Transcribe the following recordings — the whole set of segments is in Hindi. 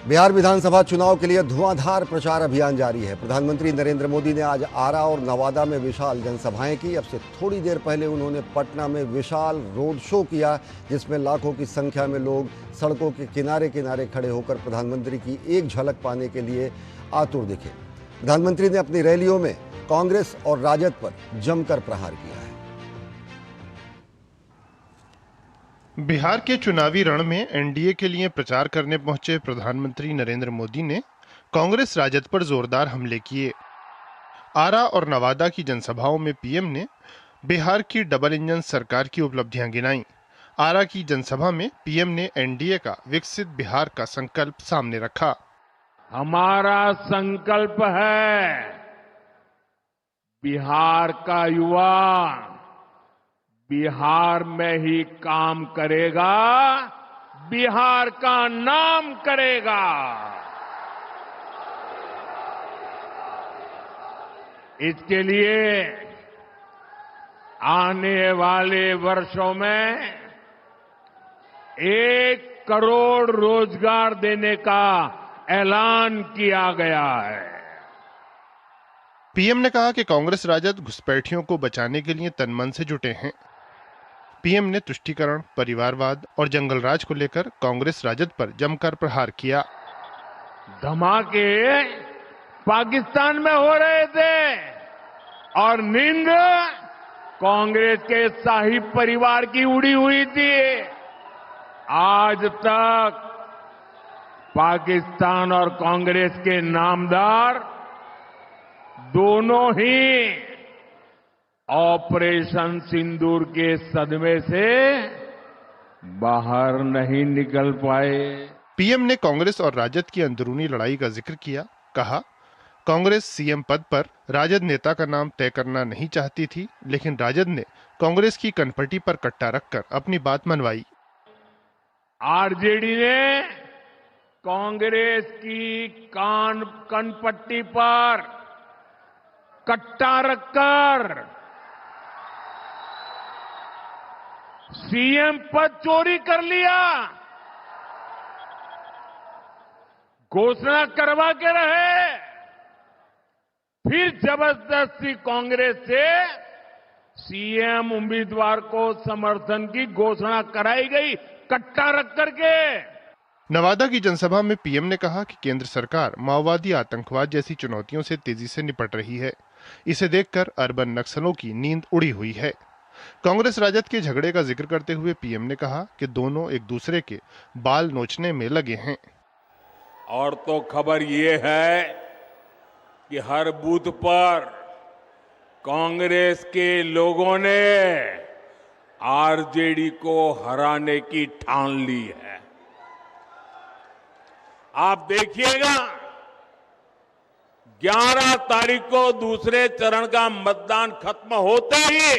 बिहार विधानसभा चुनाव के लिए धुआंधार प्रचार अभियान जारी है। प्रधानमंत्री नरेंद्र मोदी ने आज आरा और नवादा में विशाल जनसभाएं की। अब से थोड़ी देर पहले उन्होंने पटना में विशाल रोड शो किया, जिसमें लाखों की संख्या में लोग सड़कों के किनारे किनारे खड़े होकर प्रधानमंत्री की एक झलक पाने के लिए आतुर दिखे। प्रधानमंत्री ने अपनी रैलियों में कांग्रेस और राजद पर जमकर प्रहार किया है। बिहार के चुनावी रण में एनडीए के लिए प्रचार करने पहुंचे प्रधानमंत्री नरेंद्र मोदी ने कांग्रेस राजद पर जोरदार हमले किए। आरा और नवादा की जनसभाओं में पीएम ने बिहार की डबल इंजन सरकार की उपलब्धियां गिनाई। आरा की जनसभा में पीएम ने एनडीए का विकसित बिहार का संकल्प सामने रखा। हमारा संकल्प है बिहार का युवा बिहार में ही काम करेगा, बिहार का नाम करेगा। इसके लिए आने वाले वर्षों में 1 करोड़ रोजगार देने का ऐलान किया गया है। पीएम ने कहा कि कांग्रेस राजद घुसपैठियों को बचाने के लिए तन मन से जुटे हैं। पीएम ने तुष्टीकरण, परिवारवाद और जंगलराज को लेकर कांग्रेस राजद पर जमकर प्रहार किया। धमाके पाकिस्तान में हो रहे थे और नींद कांग्रेस के शाही परिवार की उड़ी हुई थी। आज तक पाकिस्तान और कांग्रेस के नामदार दोनों ही ऑपरेशन सिंदूर के सदमे से बाहर नहीं निकल पाए। पीएम ने कांग्रेस और राजद की अंदरूनी लड़ाई का जिक्र किया। कहा, कांग्रेस सीएम पद पर राजद नेता का नाम तय करना नहीं चाहती थी, लेकिन राजद ने कांग्रेस की कनपट्टी पर कट्टा रखकर अपनी बात मनवाई। आरजेडी ने कांग्रेस की कनपट्टी पर कट्टा रखकर सीएम पद चोरी कर लिया। घोषणा करवा के रहे, फिर जबरदस्ती कांग्रेस से सीएम उम्मीदवार को समर्थन की घोषणा कराई गई, कट्टा रख करके। नवादा की जनसभा में पीएम ने कहा कि केंद्र सरकार माओवादी, आतंकवाद जैसी चुनौतियों से तेजी से निपट रही है। इसे देखकर अर्बन नक्सलों की नींद उड़ी हुई है। कांग्रेस राजद के झगड़े का जिक्र करते हुए पीएम ने कहा कि दोनों एक दूसरे के बाल नोचने में लगे हैं। और तो खबर ये है कि हर बूथ पर कांग्रेस के लोगों ने आरजेडी को हराने की ठान ली है। आप देखिएगा 11 तारीख को दूसरे चरण का मतदान खत्म होते ही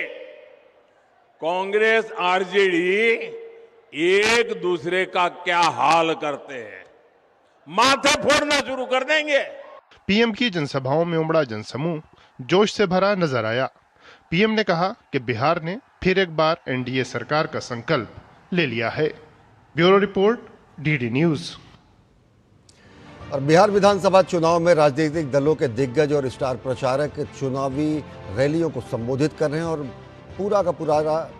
कांग्रेस आरजेडी एक दूसरे का क्या हाल करते हैं, माथे फोड़ना शुरू कर देंगे। पीएम की जनसभाओं में उमड़ा जनसमूह जोश से भरा नजर आया। पीएम ने कहा कि बिहार ने फिर एक बार एनडीए सरकार का संकल्प ले लिया है। Bureau report, DD news. और बिहार विधानसभा चुनाव में राजनीतिक दलों के दिग्गज और स्टार प्रचारक चुनावी रैलियों को संबोधित कर रहे हैं और पूरा का पूरा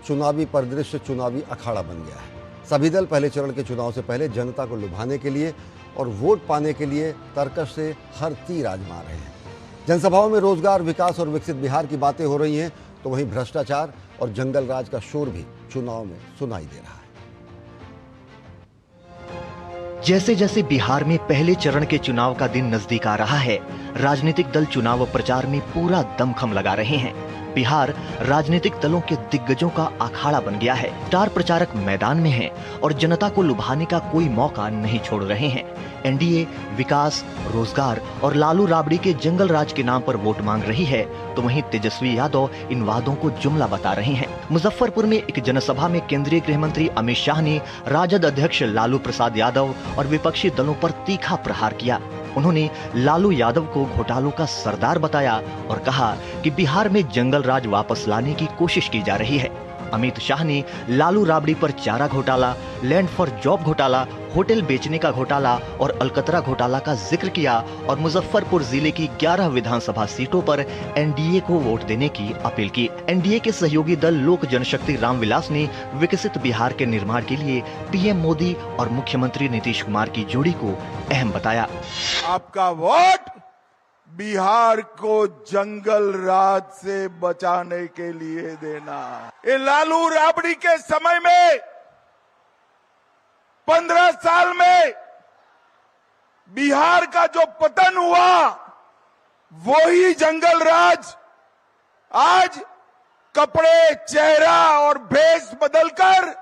चुनावी परिदृश्य चुनावी अखाड़ा बन गया है। सभी दल पहले चरण के चुनाव से पहले जनता को लुभाने के लिए और वोट पाने के लिए तर्कश से हर तीर आजमा रहे हैं। जनसभाओं में रोजगार, विकास और विकसित बिहार की बातें हो रही हैं, तो वहीं भ्रष्टाचार और जंगलराज का शोर भी चुनाव में सुनाई दे रहा है। जैसे जैसे बिहार में पहले चरण के चुनाव का दिन नजदीक आ रहा है, राजनीतिक दल चुनाव प्रचार में पूरा दमखम लगा रहे हैं। बिहार राजनीतिक दलों के दिग्गजों का अखाड़ा बन गया है। स्टार प्रचारक मैदान में हैं और जनता को लुभाने का कोई मौका नहीं छोड़ रहे हैं। एनडीए विकास, रोजगार और लालू राबड़ी के जंगल राज के नाम पर वोट मांग रही है, तो वहीं तेजस्वी यादव इन वादों को जुमला बता रहे हैं। मुजफ्फरपुर में एक जनसभा में केंद्रीय गृह मंत्री अमित शाह ने राजद अध्यक्ष लालू प्रसाद यादव और विपक्षी दलों पर तीखा प्रहार किया। उन्होंने लालू यादव को घोटालों का सरदार बताया और कहा कि बिहार में जंगल राज वापस लाने की कोशिश की जा रही है। अमित शाह ने लालू राबड़ी पर चारा घोटाला, लैंड फॉर जॉब घोटाला होटल बेचने का घोटाला और अलकतरा घोटाला का जिक्र किया और मुजफ्फरपुर जिले की 11 विधानसभा सीटों पर एनडीए को वोट देने की अपील की। एनडीए के सहयोगी दल लोक जनशक्ति रामविलास ने विकसित बिहार के निर्माण के लिए पीएम मोदी और मुख्यमंत्री नीतीश कुमार की जोड़ी को अहम बताया। आपका वोट बिहार को जंगल राज से बचाने के लिए देना। ये लालू राबड़ी के समय में 15 साल में बिहार का जो पतन हुआ, वही जंगल राज आज कपड़े, चेहरा और भेष बदलकर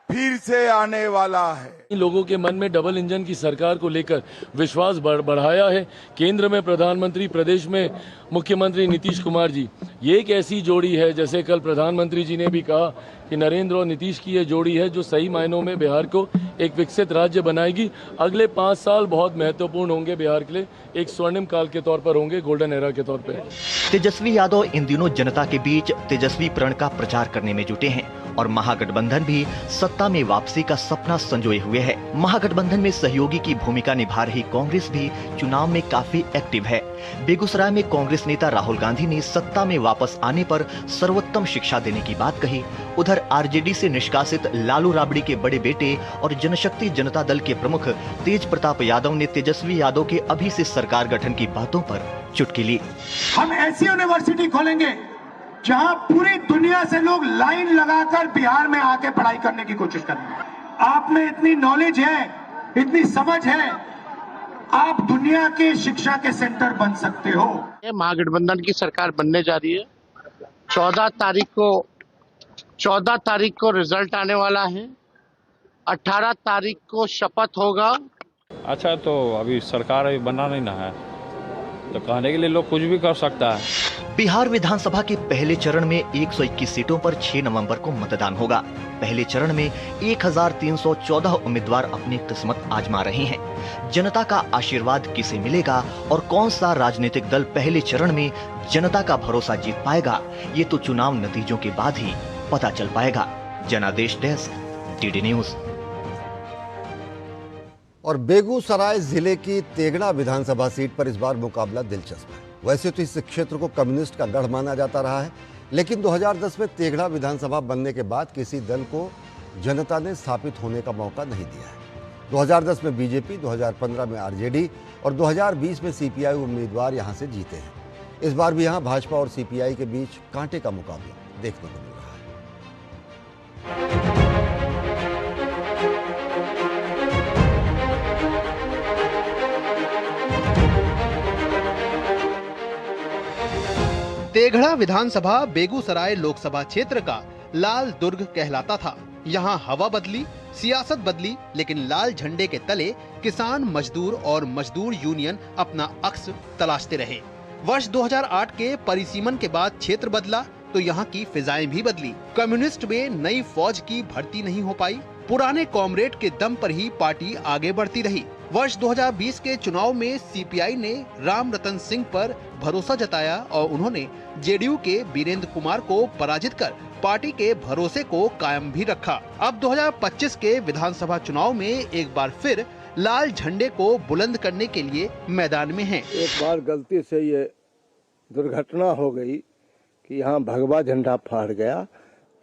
फिर से आने वाला है। लोगों के मन में डबल इंजन की सरकार को लेकर विश्वास बढ़ाया है। केंद्र में प्रधानमंत्री, प्रदेश में मुख्यमंत्री नीतीश कुमार जी, ये एक ऐसी जोड़ी है, जैसे कल प्रधानमंत्री जी ने भी कहा कि नरेंद्र और नीतीश की ये जोड़ी है जो सही मायनों में बिहार को एक विकसित राज्य बनाएगी। अगले 5 साल बहुत महत्वपूर्ण होंगे बिहार के लिए, एक स्वर्णिम काल के तौर पर होंगे, गोल्डन एरा के तौर पर। तेजस्वी यादव इन दिनों जनता के बीच तेजस्वी प्रण का प्रचार करने में जुटे हैं और महागठबंधन भी सत्ता में वापसी का सपना संजोए हुए है। महागठबंधन में सहयोगी की भूमिका निभा रही कांग्रेस भी चुनाव में काफी एक्टिव है। बेगूसराय में कांग्रेस नेता राहुल गांधी ने सत्ता में वापस आने पर सर्वोत्तम शिक्षा देने की बात कही। उधर आरजेडी से निष्कासित लालू राबड़ी के बड़े बेटे और जनशक्ति जनता दल के प्रमुख तेज प्रताप यादव ने तेजस्वी यादव के अभी से सरकार गठन की बातों पर चुटकी ली। हम ऐसी यूनिवर्सिटी खोलेंगे जहां पूरी दुनिया से लोग लाइन लगाकर बिहार में आके पढ़ाई करने की कोशिश करेंगे। आप में इतनी नॉलेज है, इतनी समझ है, आप दुनिया के शिक्षा के सेंटर बन सकते हो। महागठबंधन की सरकार बनने जा रही है। 14 तारीख को रिजल्ट आने वाला है। 18 तारीख को शपथ होगा। अच्छा, तो अभी सरकार अभी बना नहीं ना है, तो कहने के लिए लोग कुछ भी कर सकता है। बिहार विधानसभा के पहले चरण में 121 सीटों पर 6 नवंबर को मतदान होगा। पहले चरण में 1314 उम्मीदवार अपनी किस्मत आजमा रहे हैं। जनता का आशीर्वाद किसे मिलेगा और कौन सा राजनीतिक दल पहले चरण में जनता का भरोसा जीत पाएगा, ये तो चुनाव नतीजों के बाद ही पता चल पाएगा। जनादेश डेस्क, डीडी न्यूज। और बेगूसराय जिले की तेगड़ा विधानसभा सीट पर इस बार मुकाबला दिलचस्प है। वैसे तो इस क्षेत्र को कम्युनिस्ट का गढ़ माना जाता रहा है, लेकिन 2010 में तेगड़ा विधानसभा बनने के बाद किसी दल को जनता ने स्थापित होने का मौका नहीं दिया है। 2010 में बीजेपी, 2015 में आरजेडी और 2020 में सीपीआई उम्मीदवार यहां से जीते हैं। इस बार भी यहां भाजपा और सीपीआई के बीच कांटे का मुकाबला देखने को मिल रहा है। तेघड़ा विधानसभा बेगूसराय लोकसभा क्षेत्र का लाल दुर्ग कहलाता था। यहाँ हवा बदली, सियासत बदली, लेकिन लाल झंडे के तले किसान, मजदूर और मजदूर यूनियन अपना अक्स तलाशते रहे। वर्ष 2008 के परिसीमन के बाद क्षेत्र बदला तो यहाँ की फिजाएं भी बदली। कम्युनिस्ट में नई फौज की भर्ती नहीं हो पाई। पुराने कॉमरेड के दम पर ही पार्टी आगे बढ़ती रही। वर्ष 2020 के चुनाव में सीपीआई ने राम रतन सिंह पर भरोसा जताया और उन्होंने जेडीयू के वीरेंद्र कुमार को पराजित कर पार्टी के भरोसे को कायम भी रखा। अब 2025 के विधानसभा चुनाव में एक बार फिर लाल झंडे को बुलंद करने के लिए मैदान में हैं। एक बार गलती से ये दुर्घटना हो गई कि यहाँ भगवा झंडा फहर गया।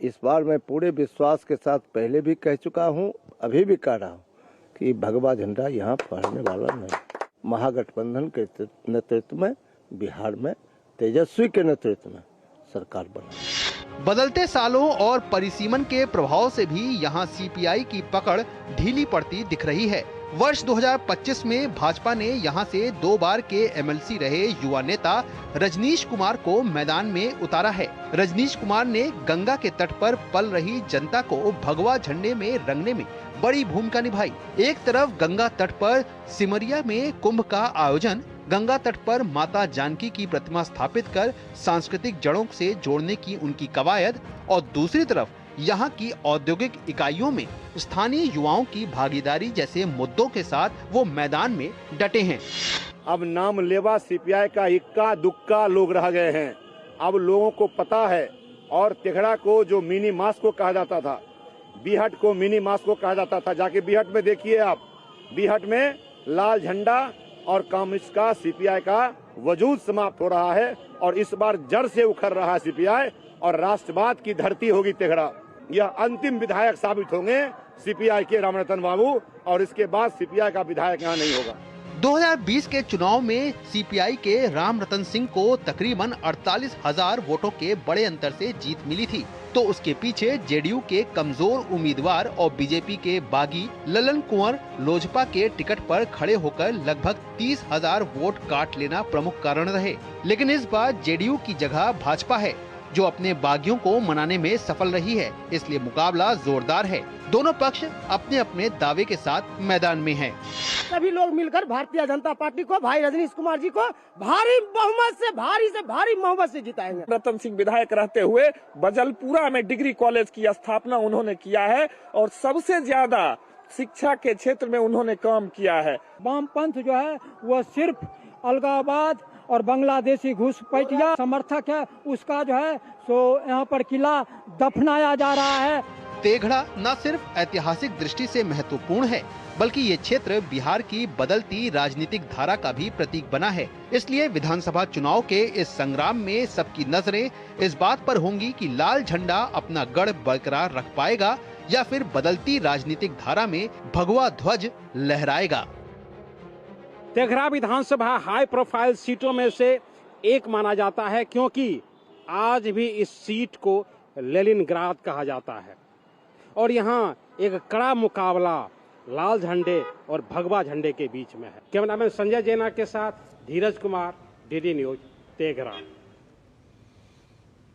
इस बार मैं पूरे विश्वास के साथ पहले भी कह चुका हूँ, अभी भी कह रहा हूँ कि भगवा झंडा यहाँ फहरने वाला नहीं। महागठबंधन के नेतृत्व में बिहार में तेजस्वी के नेतृत्व में सरकार बना। बदलते सालों और परिसीमन के प्रभाव से भी यहाँ सीपीआई की पकड़ ढीली पड़ती दिख रही है। वर्ष 2025 में भाजपा ने यहां से 2 बार के एमएलसी रहे युवा नेता रजनीश कुमार को मैदान में उतारा है। रजनीश कुमार ने गंगा के तट पर पल रही जनता को भगवा झंडे में रंगने में बड़ी भूमिका निभाई। एक तरफ गंगा तट पर सिमरिया में कुंभ का आयोजन, गंगा तट पर माता जानकी की प्रतिमा स्थापित कर सांस्कृतिक जड़ों से जोड़ने की उनकी कवायद, और दूसरी तरफ यहाँ की औद्योगिक इकाइयों में स्थानीय युवाओं की भागीदारी जैसे मुद्दों के साथ वो मैदान में डटे हैं। अब नाम लेवा सीपीआई का इक्का दुक्का लोग रह गए हैं। अब लोगों को पता है, और तेघड़ा को जो मिनी मास्को कहा जाता था, बीहट को मिनी मास्को कहा जाता था। जाके बीहट में देखिए आप, बीहट में लाल झंडा और कम्युनिस्ट का सीपीआई का वजूद समाप्त हो रहा है और इस बार जड़ से उखड़ रहा है सीपीआई और राष्ट्रवाद की धरती होगी तेघड़ा। यह अंतिम विधायक साबित होंगे सीपीआई के रामरतन बाबू और इसके बाद सीपीआई का विधायक यहाँ नहीं होगा। 2020 के चुनाव में सीपीआई के रामरतन सिंह को तकरीबन 48,000 वोटों के बड़े अंतर से जीत मिली थी, तो उसके पीछे जेडीयू के कमजोर उम्मीदवार और बीजेपी के बागी ललन कुंवर लोजपा के टिकट पर खड़े होकर लगभग 30,000 वोट काट लेना प्रमुख कारण रहे। लेकिन इस बार जेडीयू की जगह भाजपा है, जो अपने बागियों को मनाने में सफल रही है, इसलिए मुकाबला जोरदार है। दोनों पक्ष अपने अपने दावे के साथ मैदान में हैं। सभी लोग मिलकर भारतीय जनता पार्टी को, भाई रजनीश कुमार जी को भारी बहुमत से भारी मोहब्बत से जिताएंगे। रतन सिंह विधायक रहते हुए बजलपुरा में डिग्री कॉलेज की स्थापना उन्होंने किया है और सबसे ज्यादा शिक्षा के क्षेत्र में उन्होंने काम किया है। वामपंथ जो है वो सिर्फ अलगाववाद और बांग्लादेशी घुसपैठिया समर्थक है, उसका जो है सो यहाँ पर किला दफनाया जा रहा है। तेघड़ा न सिर्फ ऐतिहासिक दृष्टि से महत्वपूर्ण है, बल्कि ये क्षेत्र बिहार की बदलती राजनीतिक धारा का भी प्रतीक बना है। इसलिए विधानसभा चुनाव के इस संग्राम में सबकी नजरें इस बात पर होंगी कि लाल झंडा अपना गढ़ बरकरार रख पाएगा या फिर बदलती राजनीतिक धारा में भगवा ध्वज लहराएगा। तेघड़ा विधानसभा हाई प्रोफाइल सीटों में से एक माना जाता है, क्योंकि आज भी इस सीट को लेनिनग्राद कहा जाता है और यहाँ एक कड़ा मुकाबला लाल झंडे और भगवा झंडे के बीच में है। कैमरामैन संजय जैना के साथ धीरज कुमार, डीडी न्यूज, तेघड़ा।